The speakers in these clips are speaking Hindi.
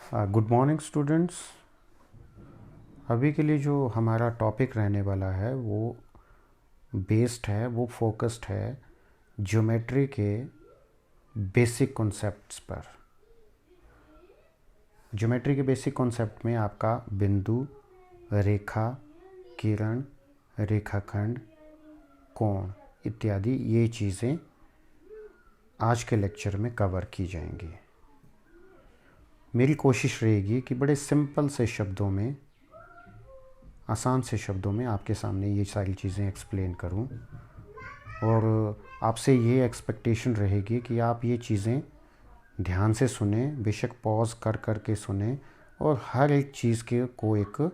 Good morning students. अभी के लिए जो हमारा टॉपिक रहने वाला है वो बेस्ड है, वो फोकस्ड है ज्योमेट्री के बेसिक कॉन्सेप्ट्स पर। ज्योमेट्री के बेसिक कॉन्सेप्ट में आपका बिंदु, रेखा, किरण, रेखाखंड, कोण इत्यादि ये चीज़ें आज के लेक्चर में कवर की जाएंगी। मेरी कोशिश रहेगी कि बड़े सिंपल से शब्दों में, आसान से शब्दों में आपके सामने ये सारी चीज़ें एक्सप्लेन करूं, और आपसे ये एक्सपेक्टेशन रहेगी कि आप ये चीज़ें ध्यान से सुने, बेशक पॉज कर कर के सुने, और हर एक चीज़ के को एक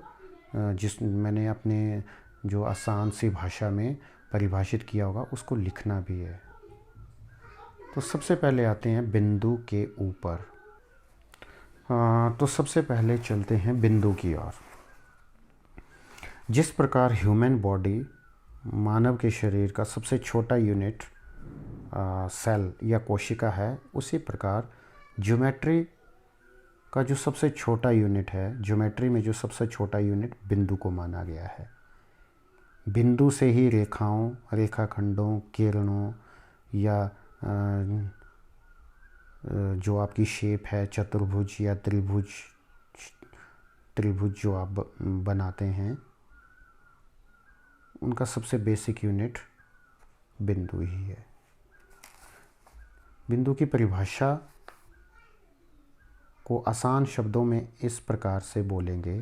जिस मैंने अपने जो आसान सी भाषा में परिभाषित किया होगा उसको लिखना भी है। तो सबसे पहले आते हैं बिंदु के ऊपर। तो सबसे पहले चलते हैं बिंदु की ओर। जिस प्रकार ह्यूमन बॉडी, मानव के शरीर का सबसे छोटा यूनिट सेल या कोशिका है, उसी प्रकार ज्योमेट्री का जो सबसे छोटा यूनिट है, ज्योमेट्री में जो सबसे छोटा यूनिट बिंदु को माना गया है। बिंदु से ही रेखाओं, रेखाखंडों, किरणों या जो आपकी शेप है चतुर्भुज या त्रिभुज जो आप बनाते हैं, उनका सबसे बेसिक यूनिट बिंदु ही है। बिंदु की परिभाषा को आसान शब्दों में इस प्रकार से बोलेंगे: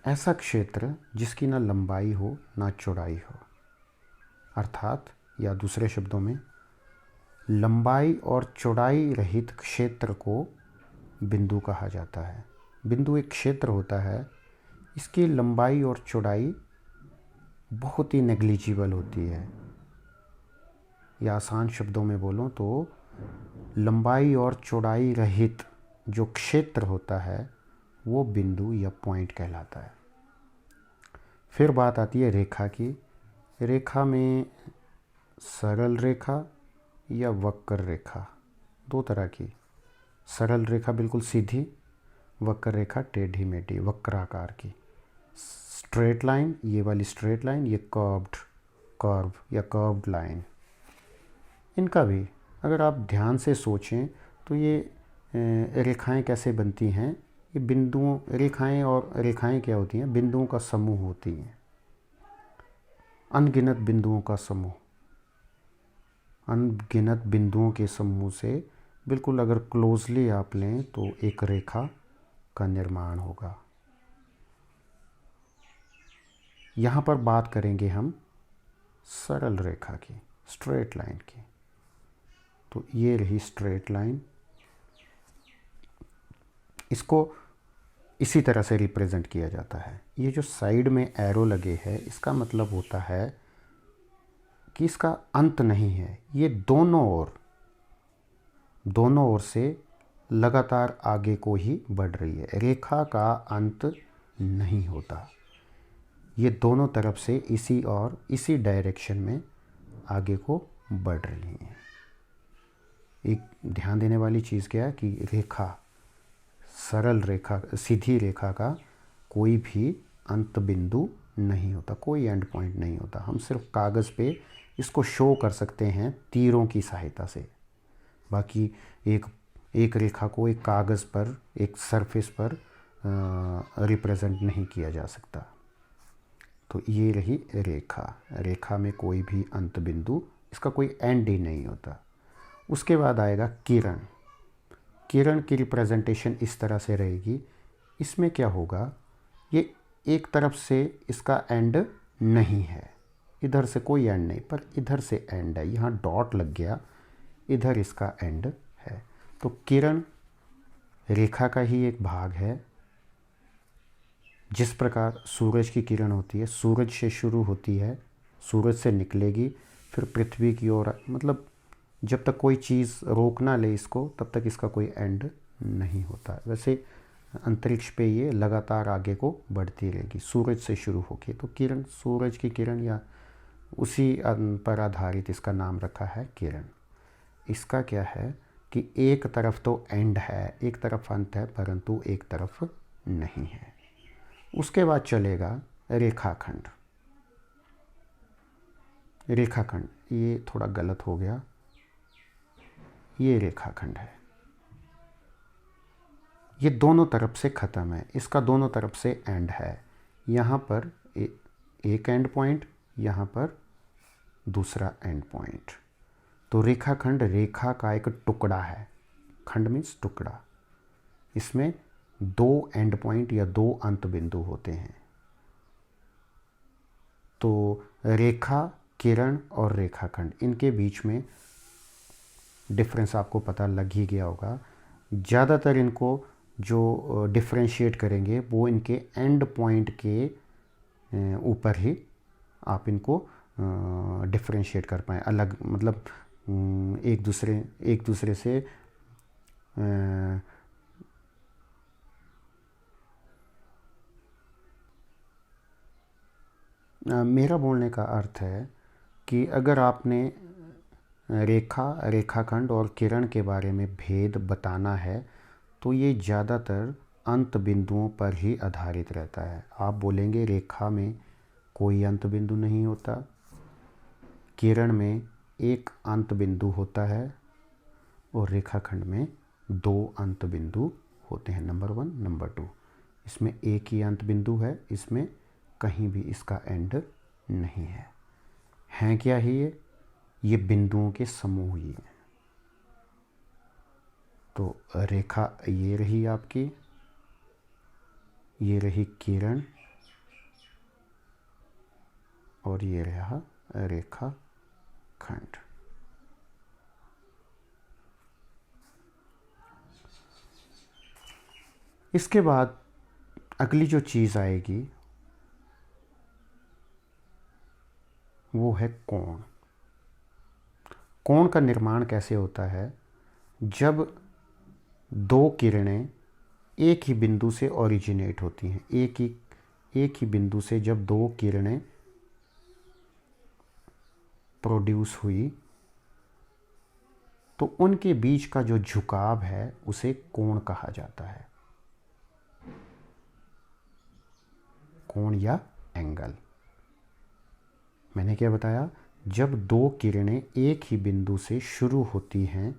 ऐसा क्षेत्र जिसकी ना लंबाई हो ना चौड़ाई हो। अर्थात, या दूसरे शब्दों में, लंबाई और चौड़ाई रहित क्षेत्र को बिंदु कहा जाता है। बिंदु एक क्षेत्र होता है, इसकी लंबाई और चौड़ाई बहुत ही नेग्लिजिबल होती है। या आसान शब्दों में बोलूं तो लंबाई और चौड़ाई रहित जो क्षेत्र होता है वो बिंदु या पॉइंट कहलाता है। फिर बात आती है रेखा की। रेखा में सरल रेखा या वक्र रेखा, दो तरह की। सरल रेखा बिल्कुल सीधी, वक्र रेखा टेढ़ी मेढ़ी वक्राकार की। स्ट्रेट लाइन, ये वाली स्ट्रेट लाइन, ये कर्व या कर्व्ड लाइन। इनका भी अगर आप ध्यान से सोचें तो ये रेखाएं कैसे बनती हैं। ये बिंदुओं, रेखाएं, और रेखाएं क्या होती हैं? बिंदुओं का समूह होती हैं, अनगिनत बिंदुओं का समूह। अनगिनत बिंदुओं के समूह से बिल्कुल अगर क्लोजली आप लें तो एक रेखा का निर्माण होगा। यहाँ पर बात करेंगे हम सरल रेखा की, स्ट्रेट लाइन की। तो ये रही स्ट्रेट लाइन। इसको इसी तरह से रिप्रेजेंट किया जाता है। ये जो साइड में एरो लगे हैं, इसका मतलब होता है कि इसका अंत नहीं है। ये दोनों ओर से लगातार आगे को ही बढ़ रही है। रेखा का अंत नहीं होता। ये दोनों तरफ से इसी और इसी डायरेक्शन में आगे को बढ़ रही हैं। एक ध्यान देने वाली चीज़ क्या है कि रेखा, सरल रेखा, सीधी रेखा का कोई भी अंत बिंदु नहीं होता, कोई एंड पॉइंट नहीं होता। हम सिर्फ कागज़ पे इसको शो कर सकते हैं तीरों की सहायता से। बाकी एक रेखा को एक कागज़ पर, एक सरफेस पर रिप्रेजेंट नहीं किया जा सकता। तो ये रही रेखा। रेखा में कोई भी अंत बिंदु, इसका कोई एंड ही नहीं होता। उसके बाद आएगा किरण। किरण की रिप्रेजेंटेशन इस तरह से रहेगी। इसमें क्या होगा, ये एक तरफ से इसका एंड नहीं है, इधर से कोई एंड नहीं, पर इधर से एंड है। यहाँ डॉट लग गया, इधर इसका एंड है। तो किरण रेखा का ही एक भाग है। जिस प्रकार सूरज की किरण होती है, सूरज से शुरू होती है, सूरज से निकलेगी, फिर पृथ्वी की ओर, मतलब जब तक कोई चीज़ रोक ना ले इसको, तब तक इसका कोई एंड नहीं होता। वैसे अंतरिक्ष पे ये लगातार आगे को बढ़ती रहेगी, सूरज से शुरू होके। तो किरण, सूरज की किरण या उसी पर आधारित इसका नाम रखा है किरण। इसका क्या है कि एक तरफ तो एंड है, एक तरफ अंत है, परंतु एक तरफ नहीं है। उसके बाद चलेगा रेखाखंड। रेखाखंड, ये थोड़ा गलत हो गया, ये रेखाखंड है। ये दोनों तरफ से ख़त्म है, इसका दोनों तरफ से एंड है। यहाँ पर एक एंड पॉइंट, यहाँ पर दूसरा एंड पॉइंट। तो रेखाखंड रेखा का एक टुकड़ा है। खंड मीन्स टुकड़ा। इसमें दो एंड पॉइंट या दो अंत बिंदु होते हैं। तो रेखा, किरण और रेखाखंड, इनके बीच में डिफरेंस आपको पता लग ही गया होगा। ज़्यादातर इनको जो डिफ्रेंशिएट करेंगे वो इनके एंड पॉइंट के ऊपर ही आप इनको डिफ्रेंशिएट कर पाएँ, अलग, मतलब एक दूसरे से मेरा बोलने का अर्थ है कि अगर आपने रेखा, रेखाखंड और किरण के बारे में भेद बताना है तो ये ज़्यादातर अंत बिंदुओं पर ही आधारित रहता है। आप बोलेंगे रेखा में कोई अंत बिंदु नहीं होता, किरण में एक अंत बिंदु होता है और रेखाखंड में दो अंत बिंदु होते हैं, नंबर 1, नंबर 2। इसमें एक ही अंत बिंदु है, इसमें कहीं भी इसका एंड नहीं है। हैं क्या ही ये बिंदुओं के समूह ही हैं। तो रेखा ये रही आपकी, ये रही किरण और ये रहा रेखा खंड। इसके बाद अगली जो चीज़ आएगी वो है कोण। कोण का निर्माण कैसे होता है? जब दो किरणें एक ही बिंदु से ओरिजिनेट होती हैं, एक ही बिंदु से जब दो किरणें प्रोड्यूस हुई तो उनके बीच का जो झुकाव है उसे कोण कहा जाता है। कोण या एंगल। मैंने क्या बताया? जब दो किरणें एक ही बिंदु से शुरू होती हैं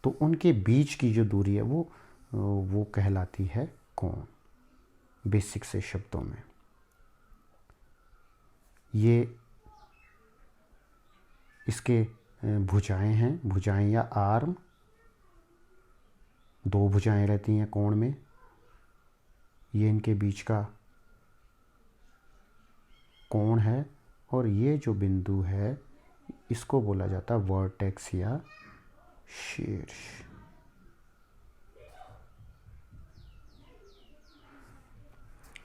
तो उनके बीच की जो दूरी है वो कहलाती है कोण, बेसिक से शब्दों में। ये इसके भुजाएं हैं, भुजाएं या आर्म, दो भुजाएं रहती हैं कोण में। ये इनके बीच का कोण है और ये जो बिंदु है इसको बोला जाता है वर्टेक्स या शीर्ष।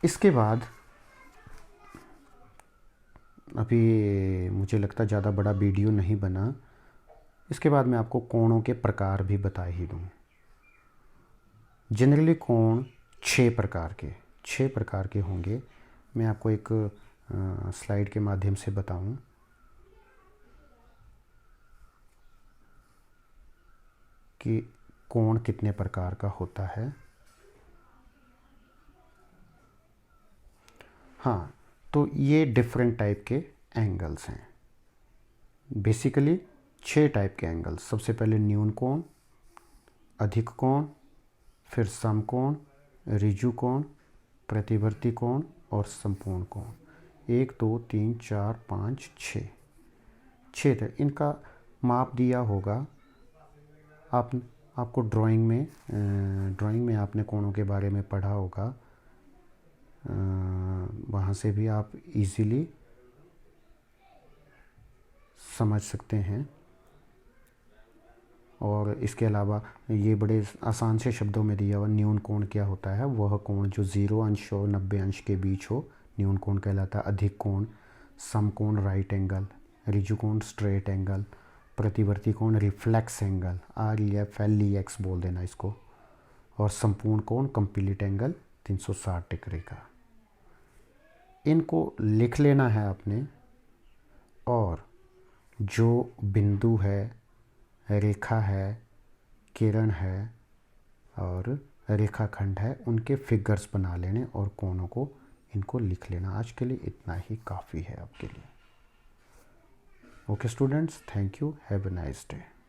इसके बाद अभी मुझे लगता ज़्यादा बड़ा वीडियो नहीं बना, इसके बाद मैं आपको कोणों के प्रकार भी बता ही दूँ। जनरली कोण 6 प्रकार के होंगे। मैं आपको एक स्लाइड के माध्यम से बताऊं। कि कोण कितने प्रकार का होता है। हाँ, तो ये डिफरेंट टाइप के एंगल्स हैं। बेसिकली 6 टाइप के एंगल्स। सबसे पहले न्यून कोण, अधिक कोण, फिर समकोण, ऋजु कोण, प्रतिवर्ती कोण और संपूर्ण कोण। 1 2 3 4 5 6 6 इनका माप दिया होगा। आपको ड्राइंग में आपने कोणों के बारे में पढ़ा होगा। वहाँ से भी आप इजीली समझ सकते हैं। और इसके अलावा ये बड़े आसान से शब्दों में दिया हुआ न्यून कोण क्या होता है। वह कोण जो 0 अंश और 90 अंश के बीच हो, न्यून कोण कहलाता है। अधिक कोण, समकोण राइट एंगल, ऋजु कोण स्ट्रेट एंगल, प्रतिवर्ती कोण रिफ्लेक्स एंगल, REF बोल देना इसको, और संपूर्ण कोण कंप्लीट एंगल 360 डिग्री का। इनको लिख लेना है आपने। और जो बिंदु है रेखा है, किरण है और रेखाखंड है, उनके फिगर्स बना लेने और कोनों को इनको लिख लेना। आज के लिए इतना ही काफ़ी है आपके लिए। Okay students, thank you, have a nice day.